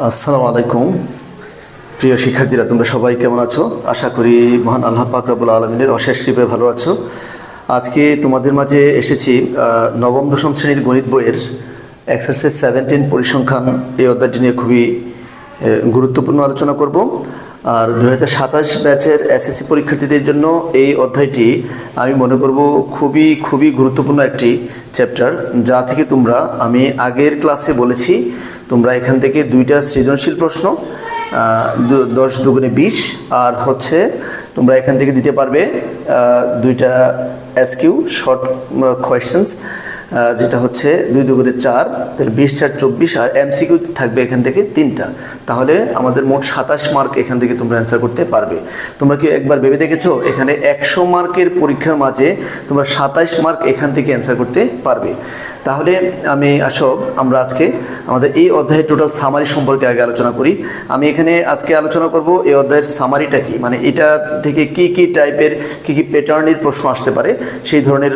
আসসালামু আলাইকুম। প্রিয় শিক্ষার্থীরা, তোমরা সবাই কেমন আছো? আশা করি মহান আল্লাহ পাক রব্বুল আলামিনের অশেষ কৃপায় ভালো আছো। আজকে তোমাদের মাঝে এসেছি নবম দশম শ্রেণীর গণিত বইয়ের এক্সারসাইজ 17 পরিসংখ্যান এই অধ্যায়টি নিয়ে খুবই গুরুত্বপূর্ণ আলোচনা করব। আর 2027 ব্যাচের এসএসসি পরীক্ষার্থীদের জন্য এই অধ্যায়টি আমি মনে করব খুবই গুরুত্বপূর্ণ একটি চ্যাপ্টার, যা থেকে তোমরা, আমি আগের ক্লাসে বলেছি, তোমরা এখান থেকে 2টা সৃজনশীল প্রশ্ন 10 দুগুণে 20 আর হচ্ছে তোমরা এখান থেকে দিতে পারবে 2টা এসকিউ শর্ট কোয়েশ্চেন্স, যেটা হচ্ছে 2 দুগুণে 4, তাহলে 20 4 24, আর এমসিকিউ থাকবে এখান থেকে 3টা। তাহলে আমাদের মোট 27 মার্ক এখান থেকে তোমরা অ্যান্সার করতে পারবে। তোমরা কি একবার ভেবে দেখেছো এখানে 100 মার্কের পরীক্ষার মাঝে তোমরা 27 মার্ক এখান থেকে অ্যান্সার করতে পারবে? তাহলে আমরা আজকে আমাদের এই অধ্যায়ের টোটাল সামারি সম্পর্কে আগে আলোচনা করি। আমি এখানে আজকে আলোচনা করব এই অধ্যায়ের সামারিটা কি, মানে এটা থেকে কি টাইপের কি প্যাটার্নের প্রশ্ন আসতে পারে, সেই ধরনের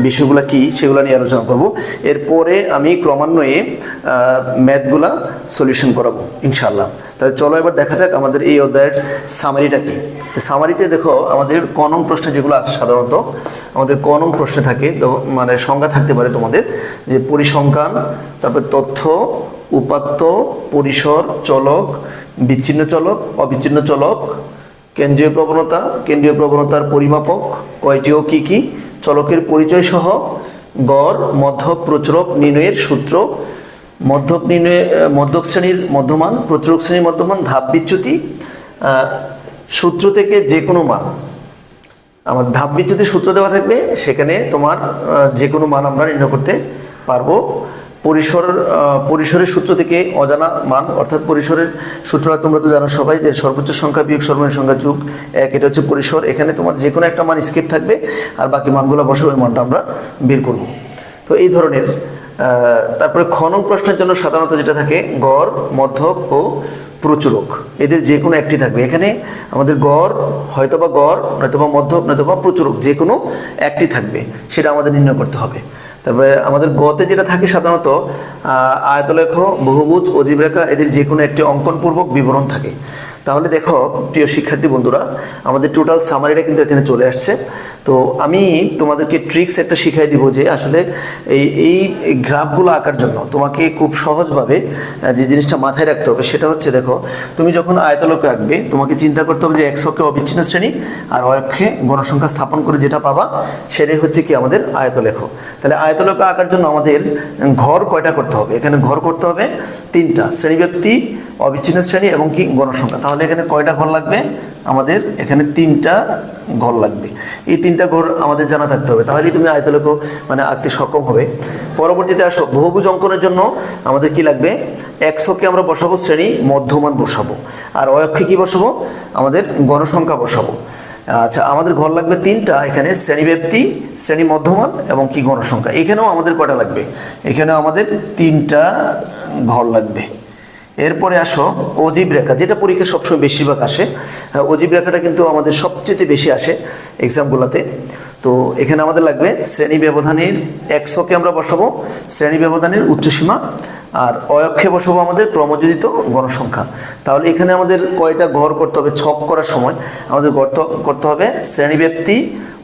বিষয়গুলো কি সেগুলো নিয়ে আলোচনা করব। এরপরে আমি ক্রমান্বয়ে ম্যাথগুলা সলিউশন করাবো ইনশাআল্লাহ। তাহলে চলো এবার দেখা যাক আমাদের এই অধ্যায়ের সামারিটা কি। সামারিতে দেখো, আমাদের ক নং প্রশ্নে যেগুলো আছে, সাধারণত আমাদের ক নং প্রশ্নে থাকে, তো মানে সংজ্ঞা থাকতে পারে তোমাদের, যে পরিসংখ্যান, তারপর তথ্য, উপাত্ত, পরিসর, চলক, বিচ্ছিন্ন চলক, অবিচ্ছিন্ন চলক, কেন্দ্রীয় প্রবণতা, কেন্দ্রীয় প্রবণতার পরিমাপক কয়টি ও কি, চলকের পরিচয় সহ, গড়, মধ্যক, প্রচুরক নির্ণয়ের সূত্র, মধ্যক নির্ণয়, মধ্যক শ্রেণীর মধ্যমান, প্রচুরক শ্রেণীর মধ্যমান, ধাপ বিচ্যুতি, সূত্র থেকে যে কোনো মান, আমার ধাপ বিচ্যুতির সূত্র দেওয়া থাকবে, সেখানে তোমার যে কোনো মান আমরা নির্ণয় করতে পারবো। পরিসরের সূত্র থেকে অজানা মান, অর্থাৎ পরিসরের সূত্রটা তোমরা তো জানো সবাই, যে সর্বোচ্চ সংখ্যা বিয়োগ সর্বনিম্ন সংখ্যা যোগ 1, এটা হচ্ছে পরিসর। এখানে তোমার যে কোনো একটা মান স্কেপ থাকবে, আর বাকি মানগুলো বসে ওই মানটা আমরা বের করব। তো এই ধরনের। তারপরে খ নং প্রশ্নের জন্য সাধারণত যেটা থাকে, গড়, মধ্যক ও প্রচুরক, এদের যে কোনো একটি থাকবে। এখানে আমাদের গড়, হয়তোবা গড়, নয়তোবা মধ্যক, নয়তোবা প্রচুরক, যে কোনো একটি থাকবে, সেটা আমাদের নির্ণয় করতে হবে। তারপরে আমাদের গতে যেটা থাকে সাধারণত আয়তলেখ, বহুভুজ, অজীব রেখা, এদের যে কোনো একটি অঙ্কনপূর্বক বিবরণ থাকে। তাহলে দেখো প্রিয় শিক্ষার্থী বন্ধুরা, আমাদের টোটাল সামারিটা কিন্তু এখানে চলে আসছে। তো আমি তোমাদেরকে ট্রিক্স একটা শিখাই দিব, যে আসলে এই গ্রাফগুলো আঁকার জন্য তোমাকে খুব সহজভাবে যে জিনিসটা মাথায় রাখতে হবে, সেটা হচ্ছে, দেখো তুমি যখন আয়তলেখ আঁকবে, তোমাকে চিন্তা করতে হবে যে এক্স অক্ষে অবিচ্ছিন্ন শ্রেণী আর অক্ষে গণসংখ্যা স্থাপন করে যেটা পাবা, সেটাই হচ্ছে কি আমাদের আয়তলেখ। তাহলে আয়তলেখ আঁকার জন্য আমাদের ঘর কয়টা করতে হবে? এখানে ঘর করতে হবে 3টা, শ্রেণীব্যাপ্তি, অবিচ্ছিন্ন শ্রেণী এবং কি গণসংখ্যা। তাহলে এখানে কয়টা ঘর লাগবে? আমাদের এখানে 3টা ঘর লাগবে। এই 3টা ঘর আমাদের জানা থাকতে হবে, তাহলেই তুমি আয়তলেখ মানে আঁকতে সক্ষম হবে। পরবর্তীতে আসো, বহুভুজ অঙ্কনের জন্য আমাদের কি লাগবে? এক্স অক্ষে আমরা বসাবো শ্রেণী মধ্যমান বসাবো, আর অয় অক্ষে কি বসাবো? আমাদের গণসংখ্যা বসাবো। আচ্ছা, আমাদের ঘর লাগবে 3টা, এখানে শ্রেণীব্যাপ্তি, শ্রেণী মধ্যমান এবং কি গণসংখ্যা। এখানেও আমাদের কয়টা লাগবে? এখানেও আমাদের 3টা ঘর লাগবে। এরপরে আসো অজীব রেখা, যেটা পরীক্ষা সবসময় বেশিরভাগ আসে। অজীব রেখাটা কিন্তু আমাদের সবচেয়ে বেশি আসে এক্সামগুলোতে। তো এখানে আমাদের লাগবে শ্রেণী ব্যবধানের, এক্স অক্ষে আমরা বসাবো শ্রেণী ব্যবধানের উচ্চসীমা, আর অয়ক্ষে বসাবো আমাদের ক্রমযোজিত গণসংখ্যা। তাহলে এখানে আমাদের কয়টা ঘর করতে হবে? ছক করার সময় আমাদের করতে হবে শ্রেণীব্যাপ্তি,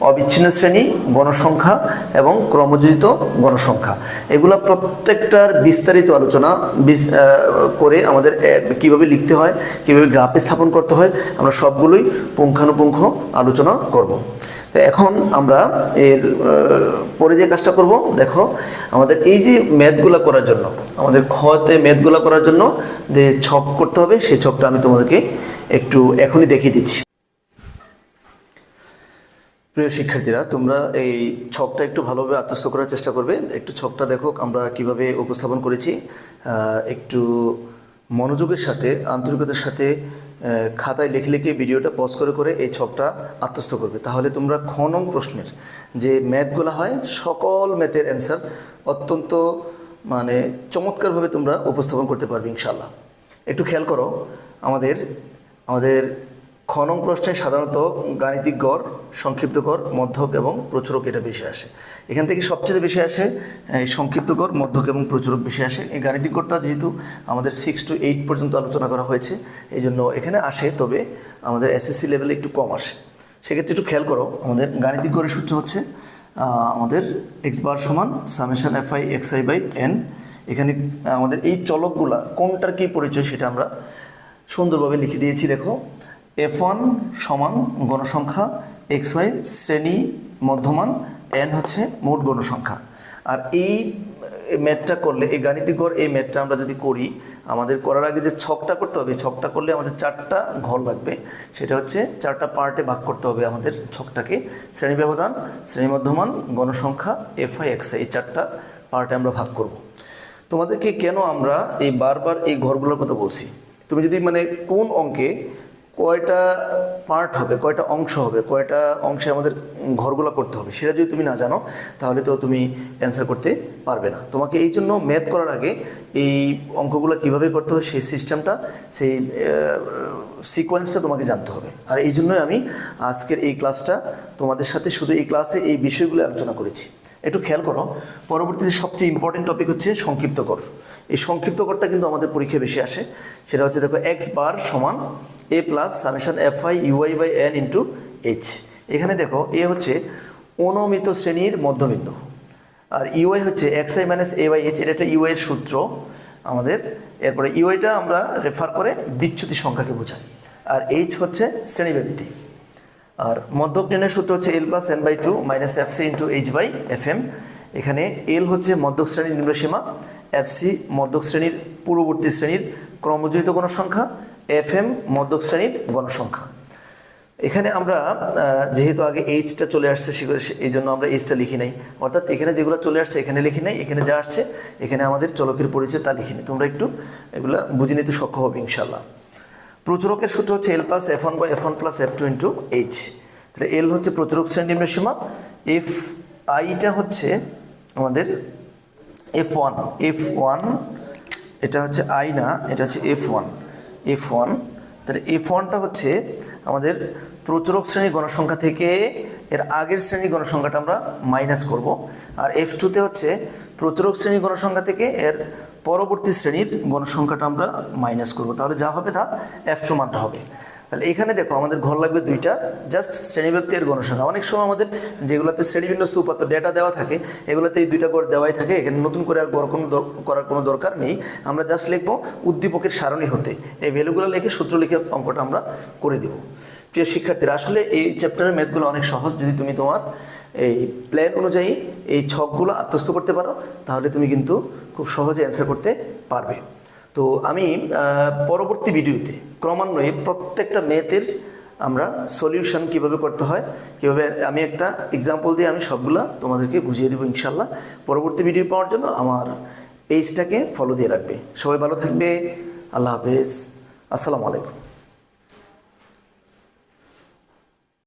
অবিচ্ছিন্ন শ্রেণী, গণসংখ্যা এবং ক্রমযোজিত গণসংখ্যা। এগুলো প্রত্যেকটার বিস্তারিত আলোচনা করে আমাদের কিভাবে লিখতে হয়, কিভাবে গ্রাফে স্থাপন করতে হয়, আমরা সবগুলোই পুঙ্খানুপুঙ্খ আলোচনা করব। তো এখন আমরা এর পরে যে কাজটা করব, দেখো আমাদের এই যে ম্যাথগুলো করার জন্য, আমাদের খতে ম্যাথগুলো করার জন্য যে ছক করতে হবে, সেই ছকটা আমি তোমাদেরকে একটু এখনই দেখিয়ে দিচ্ছি। প্রিয় শিক্ষার্থীরা, তোমরা এই ছকটা একটু ভালোভাবে আত্মস্থ করার চেষ্টা করবে। একটু ছকটা দেখো আমরা কিভাবে উপস্থাপন করেছি, একটু মনোযোগের সাথে, আন্তরিকতার সাথে খাতায় লিখে লিখে ভিডিওটা পজ করে করে এই ছকটা আত্মস্থ করবে। তাহলে তোমরা খ নং প্রশ্নের যে ম্যাথগুলো হয়, সকল ম্যাথের অ্যান্সার অত্যন্ত মানে চমৎকারভাবে তোমরা উপস্থাপন করতে পারবে ইনশাল্লাহ। একটু খেয়াল করো, আমাদের খ নং প্রশ্নে সাধারণত গাণিতিক গড়, সংক্ষিপ্ত গড়, মধ্যক এবং প্রচুরক এটা বেশি আসে। এখান থেকে সবচেয়ে বেশি আসে এই সংক্ষিপ্ত গড়, মধ্যক এবং প্রচুরক বেশি আসে। এই গাণিতিক গড়টা যেহেতু আমাদের 6 to 8 পর্যন্ত আলোচনা করা হয়েছে, এই জন্য এখানে আসে, তবে আমাদের এসএসসি লেভেলে একটু কম আসে। সেক্ষেত্রে একটু খেয়াল করো, আমাদের গাণিতিক গড়ের সূত্র হচ্ছে আমাদের এক্স বার সমান summation F i x i by n. এখানে আমাদের এই চলকগুলা কোনটার কী পরিচয় সেটা আমরা সুন্দরভাবে লিখে দিয়েছি। দেখো, F1 সমান গণসংখ্যা, এক্স ওয়াই শ্রেণী মধ্যমান, এন হচ্ছে মোট গণসংখ্যা। আর এই ম্যাথটা করলে, এই গাণিতিক গড় এই ম্যাথটা আমরা যদি করি, আমাদের করার আগে যে ছকটা করতে হবে, ছকটা করলে আমাদের 4টা ঘর লাগবে। সেটা হচ্ছে 4টা পার্টে ভাগ করতে হবে আমাদের ছকটাকে। শ্রেণী ব্যবধান, শ্রেণী মধ্যমান, গণসংখ্যা, এফ আই এক্স আই, এই 4টা পার্টে আমরা ভাগ করব। তোমাদেরকে কেন আমরা এই বারবার এই ঘরগুলোর কথা বলছি, তুমি যদি মানে কোন অঙ্কে কয়টা পার্ট হবে, কয়টা অংশ হবে, কয়টা অংশে আমাদের ঘরগুলো করতে হবে, সেটা যদি তুমি না জানো তাহলে তো তুমি অ্যান্সার করতে পারবে না। তোমাকে এই জন্য ম্যাথ করার আগে এই অঙ্কগুলো কীভাবে করতে হবে সেই সিস্টেমটা, সেই সিকোয়েন্সটা তোমাকে জানতে হবে। আর এই জন্যই আমি আজকের এই ক্লাসটা তোমাদের সাথে শুধু এই ক্লাসে এই বিষয়গুলো আলোচনা করেছি। একটু খেয়াল করো, পরবর্তীতে সবচেয়ে ইম্পর্টেন্ট টপিক হচ্ছে সংক্ষিপ্ত গড়। এই সংক্ষিপ্ত গড়টা কিন্তু আমাদের পরীক্ষায় বেশি আসে। সেটা হচ্ছে দেখো, এক্স বার সমান A plus summation F I UI by N into H. এখানে দেখো, এ হচ্ছে অনুমিত শ্রেণীর মধ্যবিন্দু, আর ইউআই হচ্ছে X I minus A by H, এটা একটা ইউআই এর সূত্র আমাদের। এরপরে ইউআইটা আমরা রেফার করে বিচ্যুতি সংখ্যাকে বোঝাই, আর এইচ হচ্ছে শ্রেণীব্যাপ্তি। আর মধ্যক নির্ণয়ের সূত্র হচ্ছে L plus N by two minus F C into H by F M. এখানে এল হচ্ছে মধ্যক শ্রেণীর নিম্নসীমা, এফ সি মধ্যক শ্রেণীর পূর্ববর্তী শ্রেণীর ক্রমযোজিত গণসংখ্যা, এফ এম মধ্যক শ্রেণীর গণসংখ্যা। এখানে আমরা যেহেতু আগে এইচটা চলে আসছে, এই জন্য আমরা এইচটা লিখি নাই, অর্থাৎ এখানে যেগুলো চলে আসছে এখানে লিখি নাই, এখানে যা আসছে এখানে আমাদের চলকের পরিচয় তা লিখি নাই। তোমরা একটু এগুলা বুঝে নিতে সক্ষম হবে ইনশাল্লাহ। প্রচুরকের সূত্র হচ্ছে L plus F one by F one plus F two into H. তাহলে এল হচ্ছে প্রচুরক শ্রেণীর নিম্নসীমা, এফ আইটা হচ্ছে আমাদের এফ ওয়ান, এটা হচ্ছে আই না, এটা হচ্ছে এফ ওয়ান। তাহলে এফ ওয়ানটা হচ্ছে আমাদের প্রচুরক শ্রেণীর গণসংখ্যা থেকে এর আগের শ্রেণীর গণসংখ্যাটা আমরা মাইনাস করব। আর এফ টুতে হচ্ছে প্রচুরক শ্রেণীর গণসংখ্যা থেকে এর পরবর্তী শ্রেণীর গণসংখ্যাটা আমরা মাইনাস করব, তাহলে যা হবে তা এফ টু মানটা হবে। তাহলে এখানে দেখো, আমাদের ঘর লাগবে 2টা, জাস্ট শ্রেণীব্যাপ্তি এর গণসংখ্যা। অনেক সময় আমাদের যেগুলোতে শ্রেণীবিন্যস্ত উপাত্ত ডেটা দেওয়া থাকে, এগুলোতে এই 2টা গড় দেওয়াই থাকে। এখানে নতুন করে আর গড় করার কোনো দরকার নেই। আমরা জাস্ট লিখবো উদ্দীপকের সারণী হতে, এই ভ্যালুগুলো লিখে সূত্র লিখে অঙ্কটা আমরা করে দেবো। প্রিয় শিক্ষার্থীরা, আসলে এই চ্যাপ্টারের ম্যাথগুলো অনেক সহজ। যদি তুমি তোমার এই প্ল্যান অনুযায়ী এই ছকগুলো আত্মস্থ করতে পারো, তাহলে তুমি কিন্তু খুব সহজে অ্যান্সার করতে পারবে। তো আমি পরবর্তী ভিডিওতে ক্রমান্বয়ে প্রত্যেকটা ম্যাথের আমরা সলিউশন কিভাবে করতে হয়, কীভাবে, আমি একটা এক্সাম্পল দিয়ে আমি সবগুলা তোমাদেরকে বুঝিয়ে দেবো ইনশাল্লাহ। পরবর্তী ভিডিও পাওয়ার জন্য আমার পেজটাকে ফলো দিয়ে রাখবে। সবাই ভালো থাকবে। আল্লাহ হাফেজ। আসসালামু আলাইকুম।